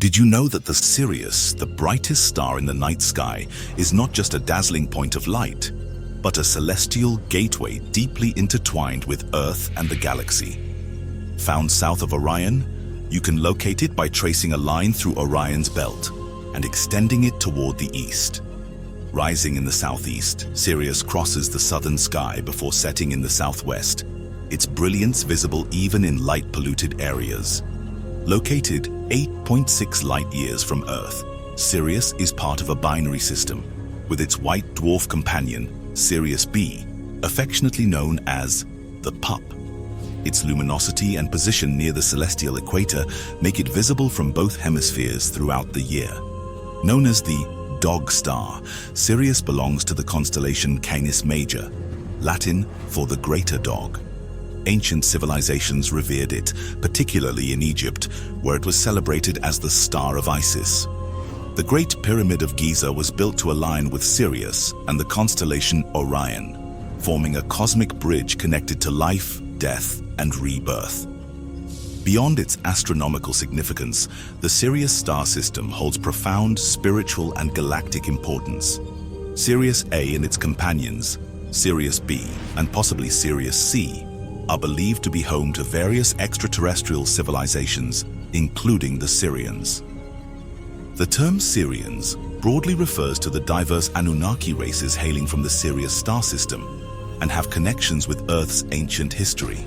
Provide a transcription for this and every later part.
Did you know that the Sirius, the brightest star in the night sky, is not just a dazzling point of light, but a celestial gateway deeply intertwined with Earth and the galaxy? Found south of Orion, you can locate it by tracing a line through Orion's belt and extending it toward the east. Rising in the southeast, Sirius crosses the southern sky before setting in the southwest, its brilliance visible even in light-polluted areas. Located 8.6 light-years from Earth, Sirius is part of a binary system, with its white dwarf companion, Sirius B, affectionately known as the Pup. Its luminosity and position near the celestial equator make it visible from both hemispheres throughout the year. Known as the Dog Star, Sirius belongs to the constellation Canis Major, Latin for the greater dog. Ancient civilizations revered it, particularly in Egypt, where it was celebrated as the Star of Isis. The Great Pyramid of Giza was built to align with Sirius and the constellation Orion, forming a cosmic bridge connected to life, death, and rebirth. Beyond its astronomical significance, the Sirius star system holds profound spiritual and galactic importance. Sirius A and its companions, Sirius B and possibly Sirius C, are believed to be home to various extraterrestrial civilizations, including the Sirians. The term Sirians broadly refers to the diverse Anunnaki races hailing from the Sirius star system and have connections with Earth's ancient history.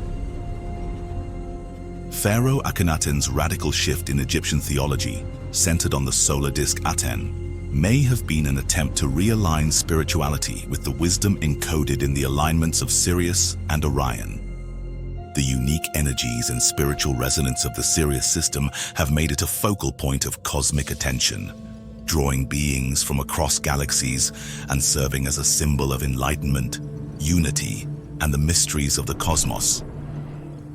Pharaoh Akhenaten's radical shift in Egyptian theology, centered on the solar disk Aten, may have been an attempt to realign spirituality with the wisdom encoded in the alignments of Sirius and Orion. The unique energies and spiritual resonance of the Sirius system have made it a focal point of cosmic attention, drawing beings from across galaxies and serving as a symbol of enlightenment, unity, and the mysteries of the cosmos.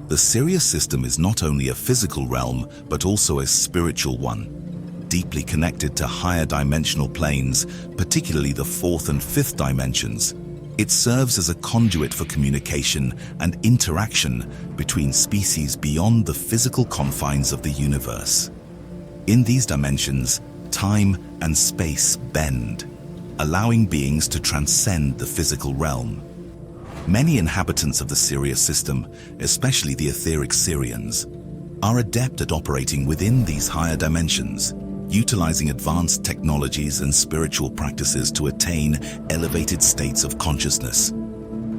The Sirius system is not only a physical realm, but also a spiritual one, deeply connected to higher dimensional planes, particularly the fourth and fifth dimensions. It serves as a conduit for communication and interaction between species beyond the physical confines of the universe. In these dimensions, time and space bend, allowing beings to transcend the physical realm. Many inhabitants of the Sirius system, especially the etheric Sirians, are adept at operating within these higher dimensions, utilizing advanced technologies and spiritual practices to attain elevated states of consciousness.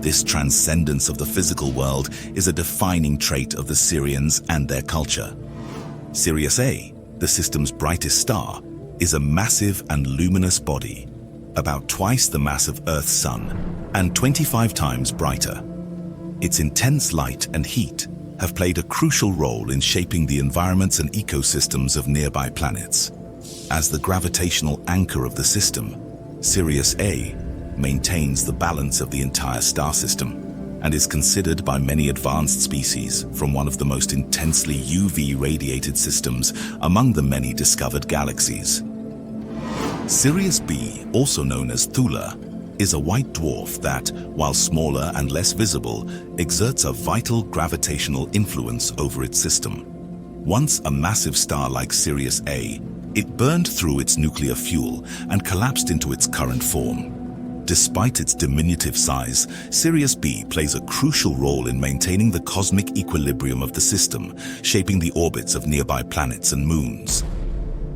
This transcendence of the physical world is a defining trait of the Sirians and their culture. Sirius A, the system's brightest star, is a massive and luminous body, about twice the mass of Earth's sun, and 25 times brighter. Its intense light and heat have played a crucial role in shaping the environments and ecosystems of nearby planets. As the gravitational anchor of the system, Sirius A maintains the balance of the entire star system and is considered by many advanced species from one of the most intensely UV-radiated systems among the many discovered galaxies. Sirius B, also known as Thula, is a white dwarf that, while smaller and less visible, exerts a vital gravitational influence over its system. Once a massive star like Sirius A, it burned through its nuclear fuel and collapsed into its current form. Despite its diminutive size, Sirius B plays a crucial role in maintaining the cosmic equilibrium of the system, shaping the orbits of nearby planets and moons.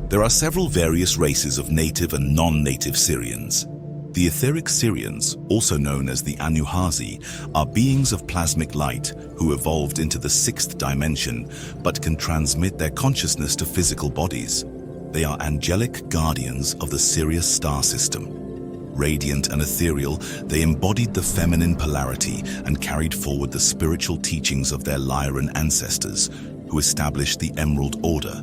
There are several various races of native and non-native Sirians. The etheric Sirians, also known as the Anuhazi, are beings of plasmic light who evolved into the sixth dimension but can transmit their consciousness to physical bodies. They are angelic guardians of the Sirius star system. Radiant and ethereal, they embodied the feminine polarity and carried forward the spiritual teachings of their Lyran ancestors, who established the Emerald Order.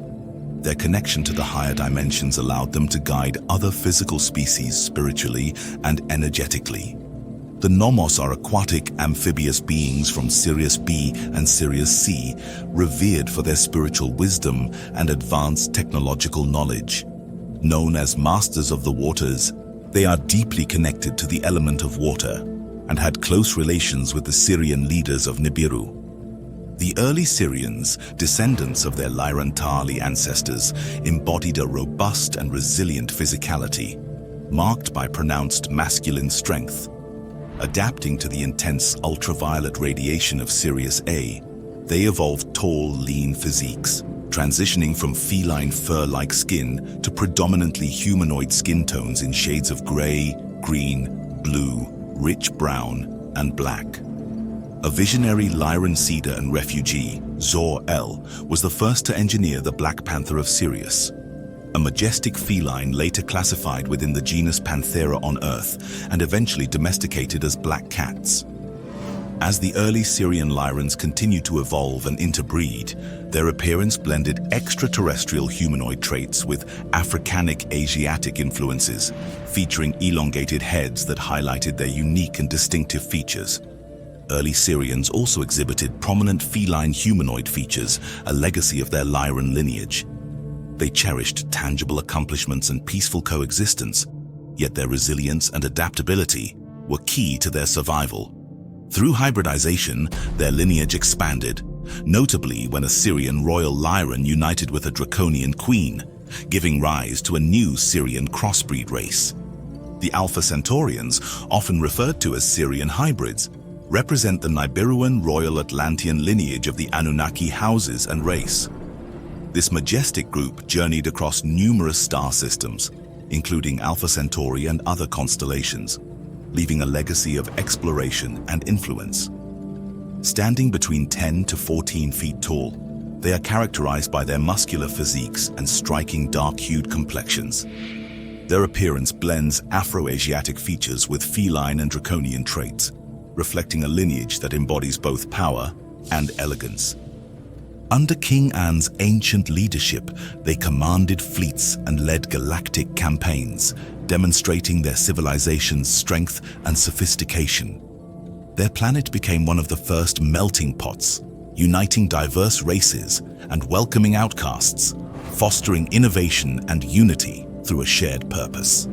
Their connection to the higher dimensions allowed them to guide other physical species spiritually and energetically. The Nommos are aquatic, amphibious beings from Sirius B and Sirius C, revered for their spiritual wisdom and advanced technological knowledge. Known as masters of the waters, they are deeply connected to the element of water and had close relations with the Sirian leaders of Nibiru. The early Sirians, descendants of their Lyran-Tali ancestors, embodied a robust and resilient physicality, marked by pronounced masculine strength. Adapting to the intense ultraviolet radiation of Sirius A, they evolved tall, lean physiques, transitioning from feline fur-like skin to predominantly humanoid skin tones in shades of gray, green, blue, rich brown, and black. A visionary Lyran seeder and refugee, Zor-El, was the first to engineer the Black Panther of Sirius, a majestic feline later classified within the genus Panthera on Earth and eventually domesticated as black cats. As the early Sirian Lyrans continued to evolve and interbreed, their appearance blended extraterrestrial humanoid traits with Africanic Asiatic influences, featuring elongated heads that highlighted their unique and distinctive features. Early Sirians also exhibited prominent feline humanoid features, a legacy of their Lyran lineage. They cherished tangible accomplishments and peaceful coexistence, yet their resilience and adaptability were key to their survival. Through hybridization, their lineage expanded, notably when a Sirian royal Lyran united with a Draconian queen, giving rise to a new Sirian crossbreed race. The Alpha Centaurians, often referred to as Sirian hybrids, represent the Nibiruan royal Atlantean lineage of the Anunnaki houses and race. This majestic group journeyed across numerous star systems, including Alpha Centauri and other constellations, leaving a legacy of exploration and influence. Standing between 10 to 14 feet tall, they are characterized by their muscular physiques and striking dark-hued complexions. Their appearance blends Afro-Asiatic features with feline and draconian traits, reflecting a lineage that embodies both power and elegance. Under King An's ancient leadership, they commanded fleets and led galactic campaigns, demonstrating their civilization's strength and sophistication. Their planet became one of the first melting pots, uniting diverse races and welcoming outcasts, fostering innovation and unity through a shared purpose.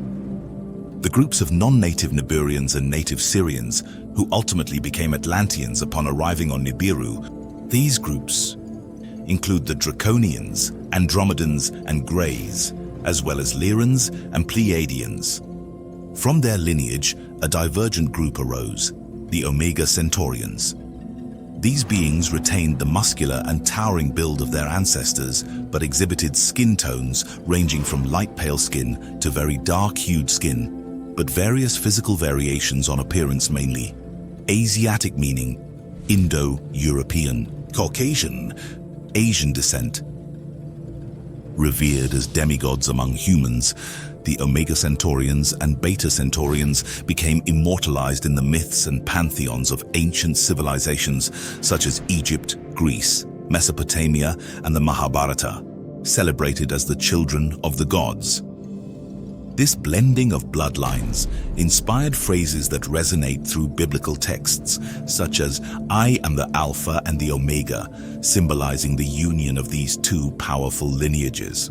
The groups of non-native Nibiruans and native Sirians, who ultimately became Atlanteans upon arriving on Nibiru, these groups include the Draconians, Andromedans, and Greys, as well as Lyrans and Pleiadians. From their lineage, a divergent group arose, the Omega Centaurians. These beings retained the muscular and towering build of their ancestors, but exhibited skin tones ranging from light pale skin to very dark-hued skin, but various physical variations on appearance mainly. Asiatic meaning Indo-European, Caucasian, Asian descent. Revered as demigods among humans, the Omega Centaurians and Beta Centaurians became immortalized in the myths and pantheons of ancient civilizations such as Egypt, Greece, Mesopotamia, and the Mahabharata, celebrated as the children of the gods. This blending of bloodlines inspired phrases that resonate through biblical texts, such as, "I am the Alpha and the Omega," symbolizing the union of these two powerful lineages.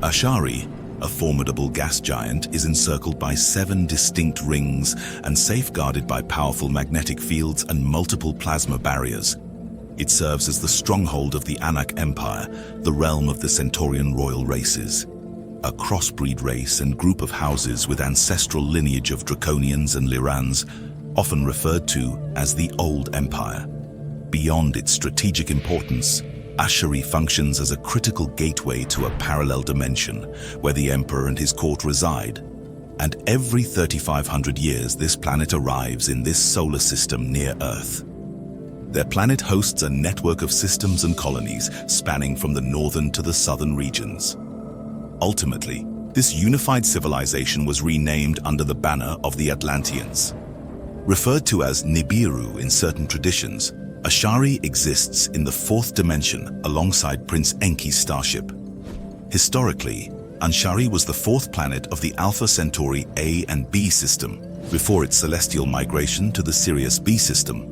Ashari, a formidable gas giant, is encircled by 7 distinct rings and safeguarded by powerful magnetic fields and multiple plasma barriers. It serves as the stronghold of the Anak Empire, the realm of the Centaurian royal races. A crossbreed race and group of houses with ancestral lineage of Draconians and Lyrans, often referred to as the Old Empire. Beyond its strategic importance, Ashari functions as a critical gateway to a parallel dimension where the Emperor and his court reside. And every 3,500 years this planet arrives in this solar system near Earth. Their planet hosts a network of systems and colonies spanning from the northern to the southern regions. Ultimately, this unified civilization was renamed under the banner of the Atlanteans. Referred to as Nibiru in certain traditions, Ashari exists in the 4th dimension alongside Prince Enki's starship. Historically, Ashari was the 4th planet of the Alpha Centauri A and B system before its celestial migration to the Sirius B system.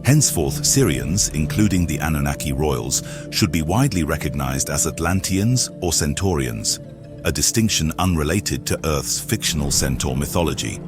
Henceforth, Sirians, including the Anunnaki royals, should be widely recognized as Atlanteans or Centaurians, a distinction unrelated to Earth's fictional centaur mythology.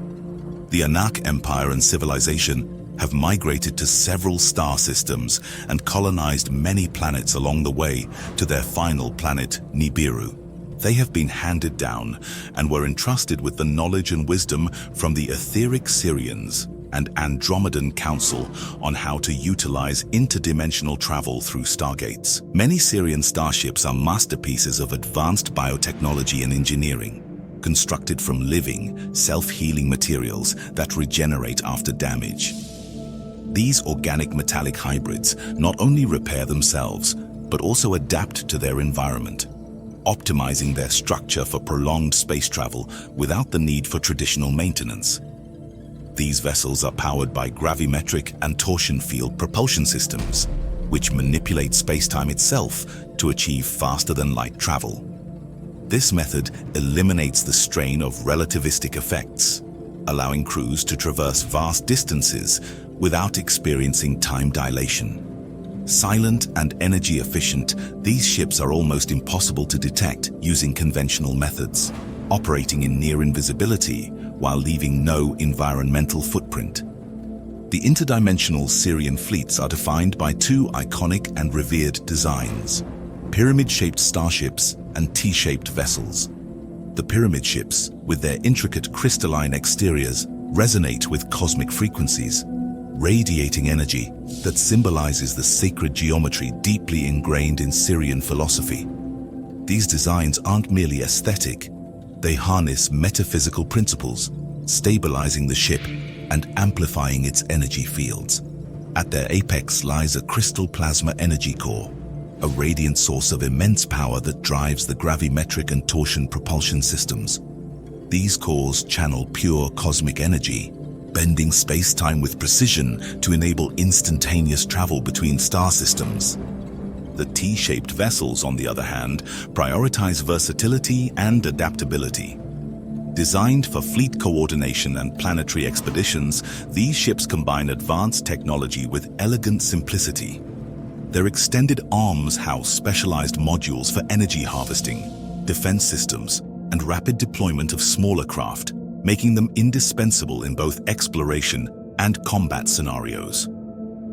The Anak Empire and civilization have migrated to several star systems and colonized many planets along the way to their final planet, Nibiru. They have been handed down and were entrusted with the knowledge and wisdom from the etheric Sirians and Andromedan Council on how to utilize interdimensional travel through stargates. Many Sirian starships are masterpieces of advanced biotechnology and engineering, constructed from living, self-healing materials that regenerate after damage. These organic metallic hybrids not only repair themselves, but also adapt to their environment, optimizing their structure for prolonged space travel without the need for traditional maintenance. These vessels are powered by gravimetric and torsion field propulsion systems, which manipulate space-time itself to achieve faster-than-light travel. This method eliminates the strain of relativistic effects, allowing crews to traverse vast distances without experiencing time dilation. Silent and energy efficient, these ships are almost impossible to detect using conventional methods, operating in near invisibility while leaving no environmental footprint. The interdimensional Sirian fleets are defined by two iconic and revered designs: pyramid-shaped starships and T-shaped vessels. The pyramid ships, with their intricate crystalline exteriors, resonate with cosmic frequencies, radiating energy that symbolizes the sacred geometry deeply ingrained in Sirian philosophy. These designs aren't merely aesthetic, they harness metaphysical principles, stabilizing the ship and amplifying its energy fields. At their apex lies a crystal plasma energy core, a radiant source of immense power that drives the gravimetric and torsion propulsion systems. These cores channel pure cosmic energy, bending space-time with precision to enable instantaneous travel between star systems. The T-shaped vessels, on the other hand, prioritize versatility and adaptability. Designed for fleet coordination and planetary expeditions, these ships combine advanced technology with elegant simplicity. Their extended arms house specialized modules for energy harvesting, defense systems, and rapid deployment of smaller craft, making them indispensable in both exploration and combat scenarios.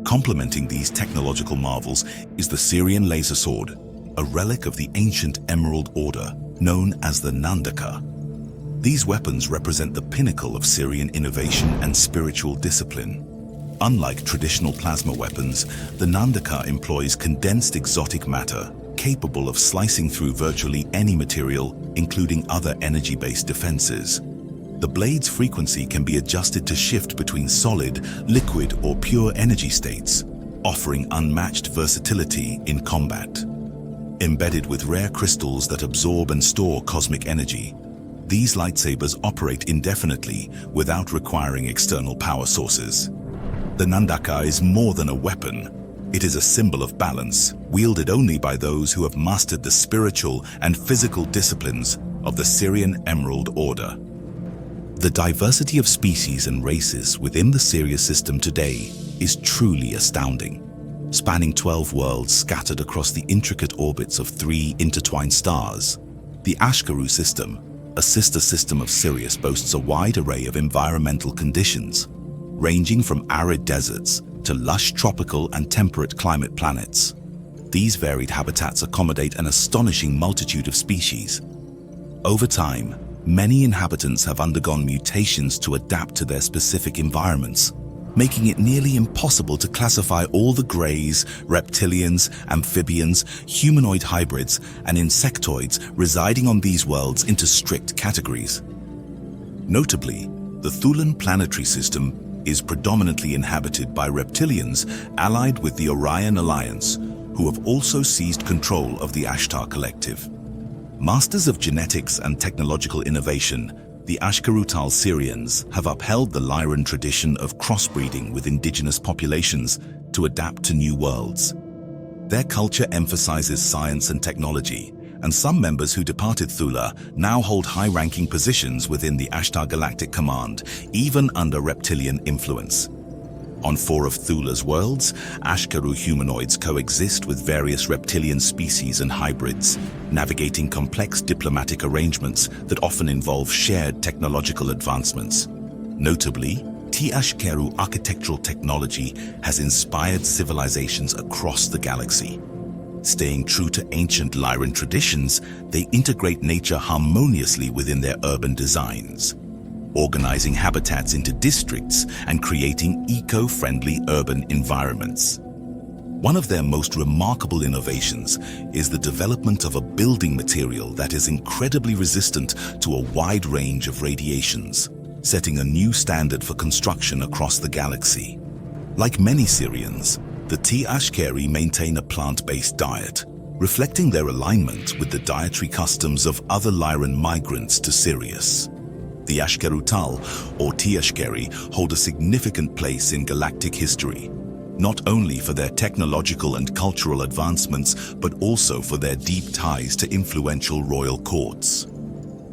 Complementing these technological marvels is the Sirian laser sword, a relic of the ancient Emerald Order, known as the Nandaka. These weapons represent the pinnacle of Sirian innovation and spiritual discipline. Unlike traditional plasma weapons, the Nandaka employs condensed exotic matter, capable of slicing through virtually any material, including other energy-based defenses. The blade's frequency can be adjusted to shift between solid, liquid, or pure energy states, offering unmatched versatility in combat. Embedded with rare crystals that absorb and store cosmic energy, these lightsabers operate indefinitely without requiring external power sources. The Nandaka is more than a weapon. It is a symbol of balance, wielded only by those who have mastered the spiritual and physical disciplines of the Sirian Emerald Order. The diversity of species and races within the Sirius system today is truly astounding. Spanning 12 worlds scattered across the intricate orbits of 3 intertwined stars, the Ashkaru system, a sister system of Sirius, boasts a wide array of environmental conditions, ranging from arid deserts to lush tropical and temperate climate planets. These varied habitats accommodate an astonishing multitude of species. Over time, many inhabitants have undergone mutations to adapt to their specific environments, making it nearly impossible to classify all the greys, reptilians, amphibians, humanoid hybrids, and insectoids residing on these worlds into strict categories. Notably, the Thulan planetary system is predominantly inhabited by reptilians allied with the Orion Alliance, who have also seized control of the Ashtar Collective. Masters of genetics and technological innovation, the Ashkarutal Sirians have upheld the Lyran tradition of crossbreeding with indigenous populations to adapt to new worlds. Their culture emphasizes science and technology, and some members who departed Thula now hold high-ranking positions within the Ashtar Galactic Command, even under reptilian influence. On 4 of Thula's worlds, Ashkaru humanoids coexist with various reptilian species and hybrids, navigating complex diplomatic arrangements that often involve shared technological advancements. Notably, Tiashkeru architectural technology has inspired civilizations across the galaxy. Staying true to ancient Lyran traditions, they integrate nature harmoniously within their urban designs, organizing habitats into districts and creating eco-friendly urban environments. One of their most remarkable innovations is the development of a building material that is incredibly resistant to a wide range of radiations, setting a new standard for construction across the galaxy. Like many Sirians, the Tiashkeri maintain a plant-based diet, reflecting their alignment with the dietary customs of other Lyran migrants to Sirius. The Ashkerutal, or Tiashkeri, hold a significant place in galactic history, not only for their technological and cultural advancements, but also for their deep ties to influential royal courts.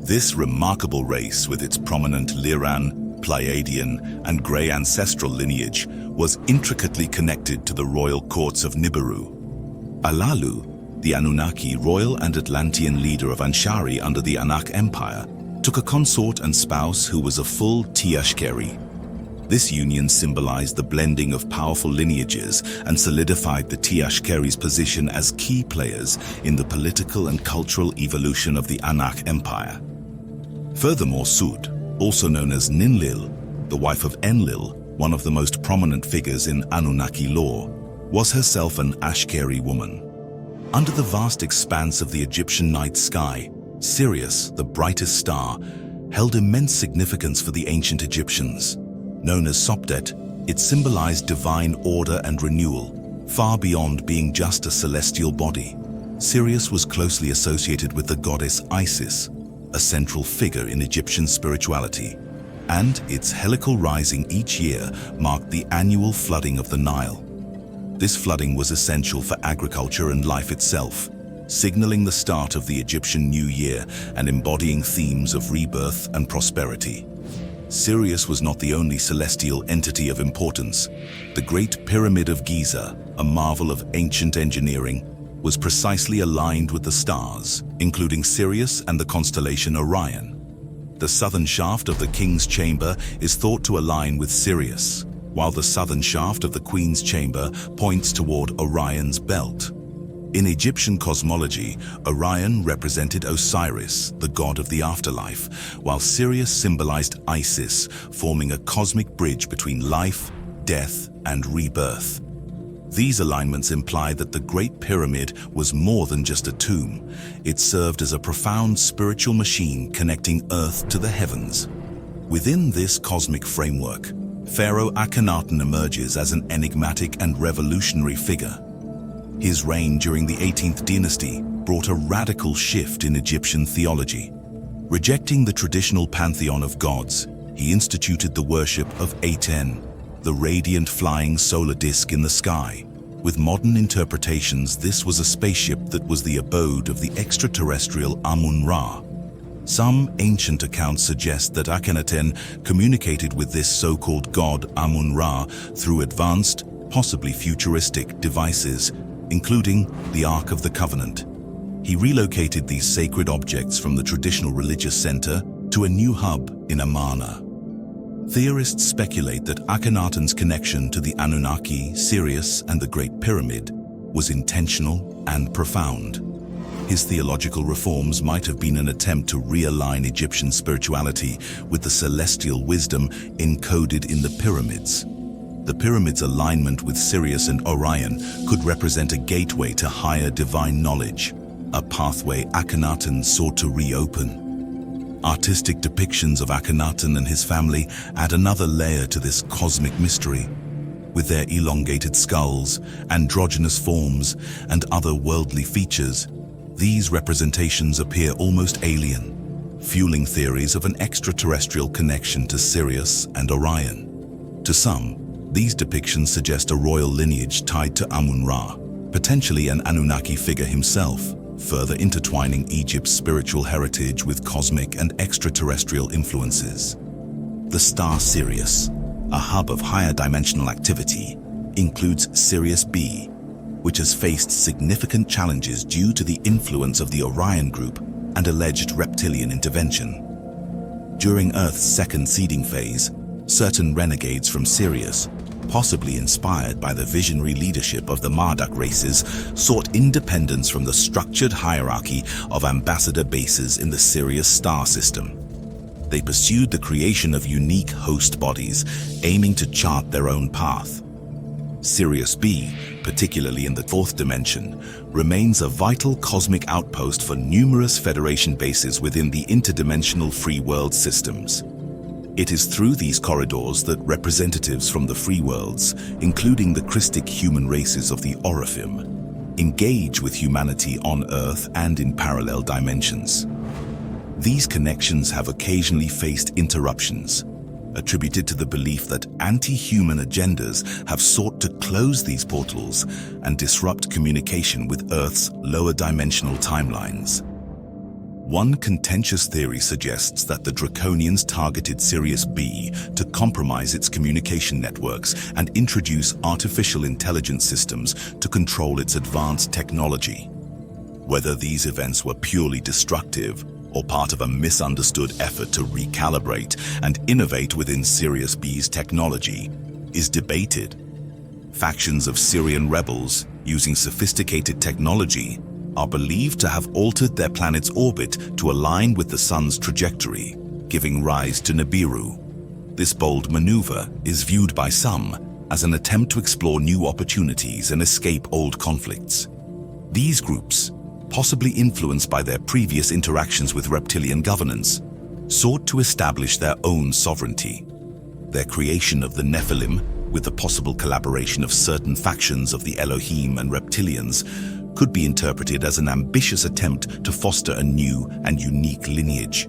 This remarkable race, with its prominent Lyran, Pleiadian, and Grey ancestral lineage, was intricately connected to the royal courts of Nibiru. Alalu, the Anunnaki royal and Atlantean leader of Anshari under the Anak Empire, took a consort and spouse who was a full Tiashkeri. This union symbolized the blending of powerful lineages and solidified the Tiashkeri's position as key players in the political and cultural evolution of the Anak Empire. Furthermore, Sud, also known as Ninlil, the wife of Enlil, one of the most prominent figures in Anunnaki lore, was herself an Ashkeri woman. Under the vast expanse of the Egyptian night sky, Sirius, the brightest star, held immense significance for the ancient Egyptians. Known as Sopdet, it symbolized divine order and renewal, far beyond being just a celestial body. Sirius was closely associated with the goddess Isis, a central figure in Egyptian spirituality, and its helical rising each year marked the annual flooding of the Nile. This flooding was essential for agriculture and life itself, signaling the start of the Egyptian New Year and embodying themes of rebirth and prosperity. Sirius was not the only celestial entity of importance. The Great Pyramid of Giza, a marvel of ancient engineering, was precisely aligned with the stars, including Sirius and the constellation Orion. The southern shaft of the King's Chamber is thought to align with Sirius, while the southern shaft of the Queen's Chamber points toward Orion's belt. In Egyptian cosmology, Orion represented Osiris, the god of the afterlife, while Sirius symbolized Isis, forming a cosmic bridge between life, death, and rebirth. These alignments imply that the Great Pyramid was more than just a tomb. It served as a profound spiritual machine connecting Earth to the heavens. Within this cosmic framework, Pharaoh Akhenaten emerges as an enigmatic and revolutionary figure. His reign during the 18th dynasty brought a radical shift in Egyptian theology. Rejecting the traditional pantheon of gods, he instituted the worship of Aten, the radiant flying solar disk in the sky. With modern interpretations, this was a spaceship that was the abode of the extraterrestrial Amun-Ra. Some ancient accounts suggest that Akhenaten communicated with this so-called god Amun-Ra through advanced, possibly futuristic devices, including the Ark of the Covenant. He relocated these sacred objects from the traditional religious center to a new hub in Amarna. Theorists speculate that Akhenaten's connection to the Anunnaki, Sirius, and the Great Pyramid was intentional and profound. His theological reforms might have been an attempt to realign Egyptian spirituality with the celestial wisdom encoded in the pyramids. The pyramid's alignment with Sirius and Orion could represent a gateway to higher divine knowledge, a pathway Akhenaten sought to reopen. Artistic depictions of Akhenaten and his family add another layer to this cosmic mystery. With their elongated skulls, androgynous forms, and other worldly features, these representations appear almost alien, fueling theories of an extraterrestrial connection to Sirius and Orion. To some, these depictions suggest a royal lineage tied to Amun-Ra, potentially an Anunnaki figure himself, further intertwining Egypt's spiritual heritage with cosmic and extraterrestrial influences. The star Sirius, a hub of higher dimensional activity, includes Sirius B, which has faced significant challenges due to the influence of the Orion Group and alleged reptilian intervention. During Earth's second seeding phase, certain renegades from Sirius, possibly inspired by the visionary leadership of the Marduk races, sought independence from the structured hierarchy of ambassador bases in the Sirius star system. They pursued the creation of unique host bodies, aiming to chart their own path. Sirius B, particularly in the fourth dimension, remains a vital cosmic outpost for numerous Federation bases within the interdimensional free world systems. It is through these corridors that representatives from the free worlds, including the Christic human races of the Oraphim, engage with humanity on Earth and in parallel dimensions. These connections have occasionally faced interruptions, attributed to the belief that anti-human agendas have sought to close these portals and disrupt communication with Earth's lower dimensional timelines. One contentious theory suggests that the Draconians targeted Sirius B to compromise its communication networks and introduce artificial intelligence systems to control its advanced technology. Whether these events were purely destructive or part of a misunderstood effort to recalibrate and innovate within Sirius B's technology is debated. Factions of Sirian rebels using sophisticated technology are believed to have altered their planet's orbit to align with the sun's trajectory, giving rise to Nibiru. This bold maneuver is viewed by some as an attempt to explore new opportunities and escape old conflicts. These groups, possibly influenced by their previous interactions with reptilian governance, sought to establish their own sovereignty. Their creation of the Nephilim, with the possible collaboration of certain factions of the Elohim and reptilians, could be interpreted as an ambitious attempt to foster a new and unique lineage.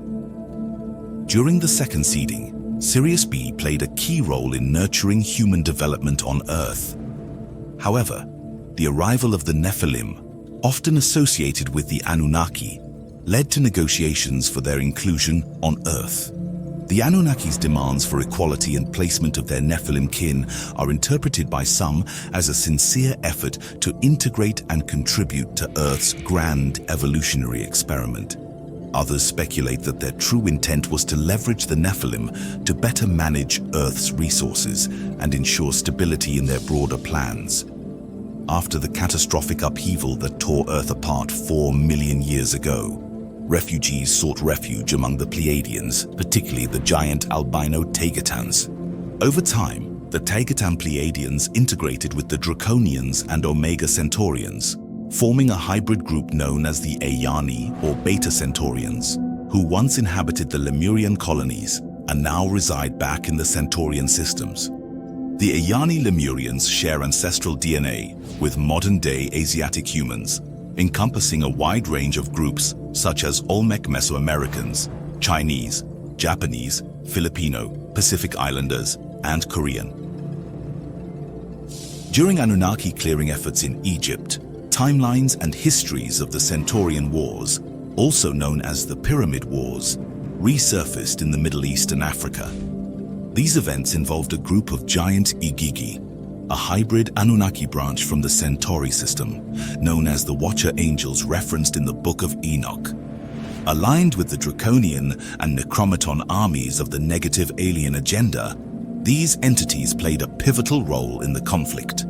During the second seeding, Sirius B played a key role in nurturing human development on Earth. However, the arrival of the Nephilim, often associated with the Anunnaki, led to negotiations for their inclusion on Earth. The Anunnaki's demands for equality and placement of their Nephilim kin are interpreted by some as a sincere effort to integrate and contribute to Earth's grand evolutionary experiment. Others speculate that their true intent was to leverage the Nephilim to better manage Earth's resources and ensure stability in their broader plans. After the catastrophic upheaval that tore Earth apart 4 million years ago, refugees sought refuge among the Pleiadians, particularly the giant albino Tagetans. Over time, the Tagetan Pleiadians integrated with the Draconians and Omega Centaurians, forming a hybrid group known as the Ayani or Beta Centaurians, who once inhabited the Lemurian colonies and now reside back in the Centaurian systems. The Ayani Lemurians share ancestral DNA with modern-day Asiatic humans, encompassing a wide range of groups such as Olmec Mesoamericans, Chinese, Japanese, Filipino, Pacific Islanders, and Korean. During Anunnaki clearing efforts in Egypt, timelines and histories of the Centaurian Wars, also known as the Pyramid Wars, resurfaced in the Middle East and Africa. These events involved a group of giant Igigi, a hybrid Anunnaki branch from the Centauri system, known as the Watcher Angels referenced in the Book of Enoch. Aligned with the Draconian and Necromaton armies of the negative alien agenda, these entities played a pivotal role in the conflict.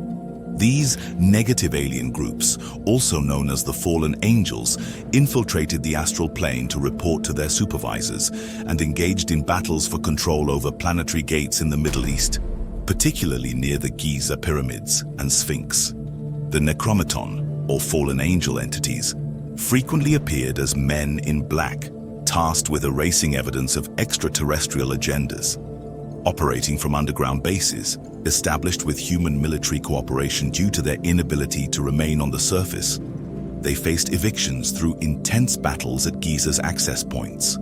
These negative alien groups, also known as the Fallen Angels, infiltrated the astral plane to report to their supervisors and engaged in battles for control over planetary gates in the Middle East, particularly near the Giza pyramids and Sphinx. The Necromaton, or Fallen Angel entities, frequently appeared as men in black, tasked with erasing evidence of extraterrestrial agendas. Operating from underground bases, established with human military cooperation due to their inability to remain on the surface, they faced evictions through intense battles at Giza's access points.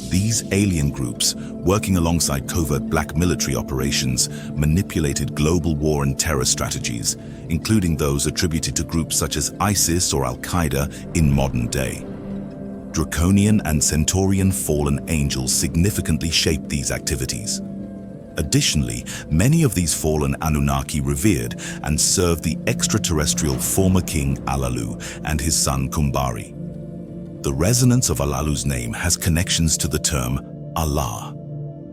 These alien groups, working alongside covert black military operations, manipulated global war and terror strategies, including those attributed to groups such as ISIS or Al-Qaeda in modern day. Draconian and Centaurian fallen angels significantly shaped these activities. Additionally, many of these fallen Anunnaki revered and served the extraterrestrial former king Alalu and his son Kumbari. The resonance of Alalu's name has connections to the term Allah,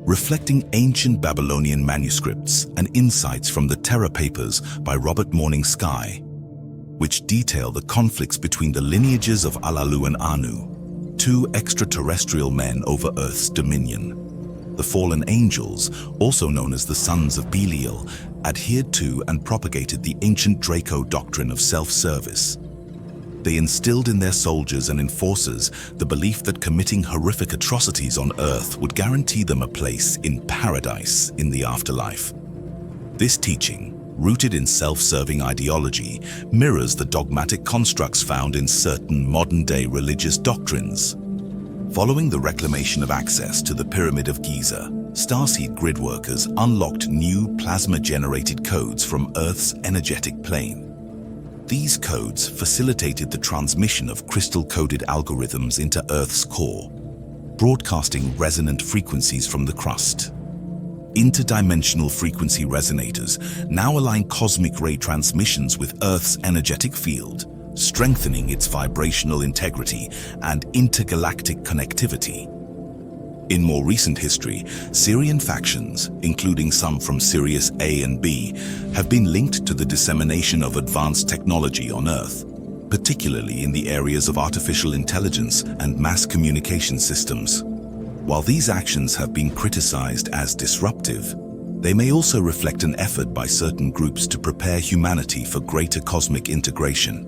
reflecting ancient Babylonian manuscripts and insights from the Terra Papers by Robert Morning Sky, which detail the conflicts between the lineages of Alalu and Anu, two extraterrestrial men over Earth's dominion. The fallen angels, also known as the sons of Belial, adhered to and propagated the ancient Draco doctrine of self-service. They instilled in their soldiers and enforcers the belief that committing horrific atrocities on Earth would guarantee them a place in paradise in the afterlife. This teaching, rooted in self-serving ideology, mirrors the dogmatic constructs found in certain modern-day religious doctrines. Following the reclamation of access to the Pyramid of Giza, starseed grid workers unlocked new plasma-generated codes from Earth's energetic plane. These codes facilitated the transmission of crystal-coded algorithms into Earth's core, broadcasting resonant frequencies from the crust. Interdimensional frequency resonators now align cosmic ray transmissions with Earth's energetic field, strengthening its vibrational integrity and intergalactic connectivity. In more recent history, Sirian factions, including some from Sirius A and B, have been linked to the dissemination of advanced technology on Earth, particularly in the areas of artificial intelligence and mass communication systems. While these actions have been criticized as disruptive, they may also reflect an effort by certain groups to prepare humanity for greater cosmic integration.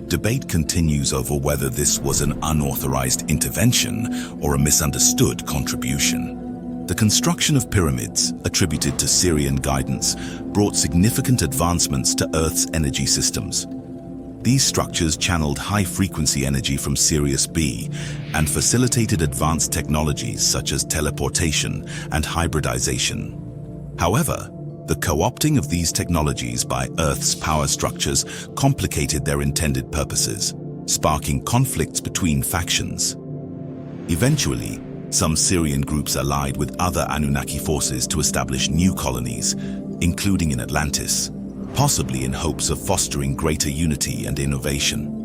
Debate continues over whether this was an unauthorized intervention or a misunderstood contribution. The construction of pyramids, attributed to Sirian guidance, brought significant advancements to Earth's energy systems. These structures channeled high-frequency energy from Sirius B and facilitated advanced technologies such as teleportation and hybridization. However, the co-opting of these technologies by Earth's power structures complicated their intended purposes, sparking conflicts between factions. Eventually, some Sirian groups allied with other Anunnaki forces to establish new colonies, including in Atlantis, possibly in hopes of fostering greater unity and innovation.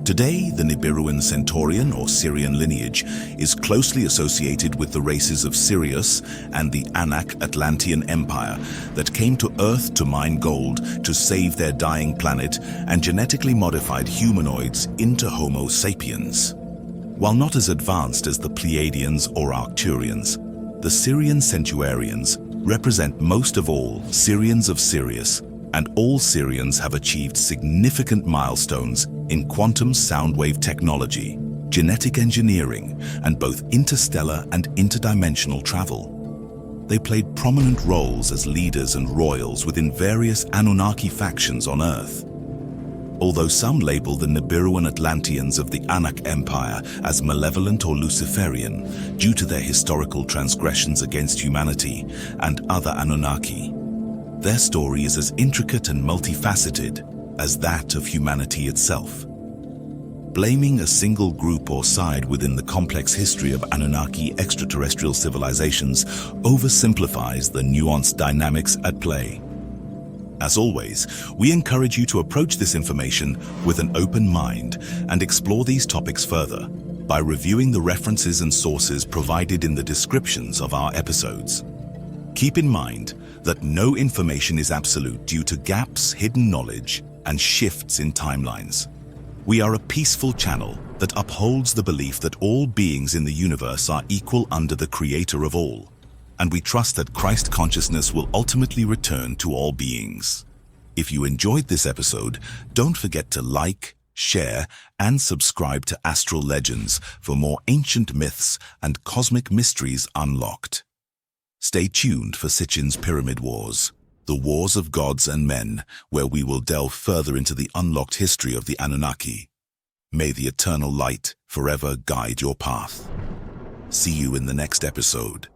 Today, the Nibiruan Centaurian or Sirian lineage is closely associated with the races of Sirius and the Anak Atlantean Empire that came to Earth to mine gold to save their dying planet and genetically modified humanoids into Homo sapiens. While not as advanced as the Pleiadians or Arcturians, the Sirian Centurions represent most of all Sirians of Sirius, and all Sirians have achieved significant milestones in quantum sound wave technology, genetic engineering, and both interstellar and interdimensional travel. They played prominent roles as leaders and royals within various Anunnaki factions on Earth. Although some label the Nibiruan Atlanteans of the Anak Empire as malevolent or Luciferian due to their historical transgressions against humanity and other Anunnaki, their story is as intricate and multifaceted as that of humanity itself. Blaming a single group or side within the complex history of Anunnaki extraterrestrial civilizations oversimplifies the nuanced dynamics at play. As always, we encourage you to approach this information with an open mind and explore these topics further by reviewing the references and sources provided in the descriptions of our episodes. Keep in mind that no information is absolute due to gaps, hidden knowledge, and shifts in timelines. We are a peaceful channel that upholds the belief that all beings in the universe are equal under the Creator of all, and we trust that Christ consciousness will ultimately return to all beings. If you enjoyed this episode, don't forget to like, share, and subscribe to Astral Legends for more ancient myths and cosmic mysteries unlocked. Stay tuned for Sitchin's Pyramid Wars, the wars of gods and men, where we will delve further into the unlocked history of the Anunnaki. May the eternal light forever guide your path. See you in the next episode.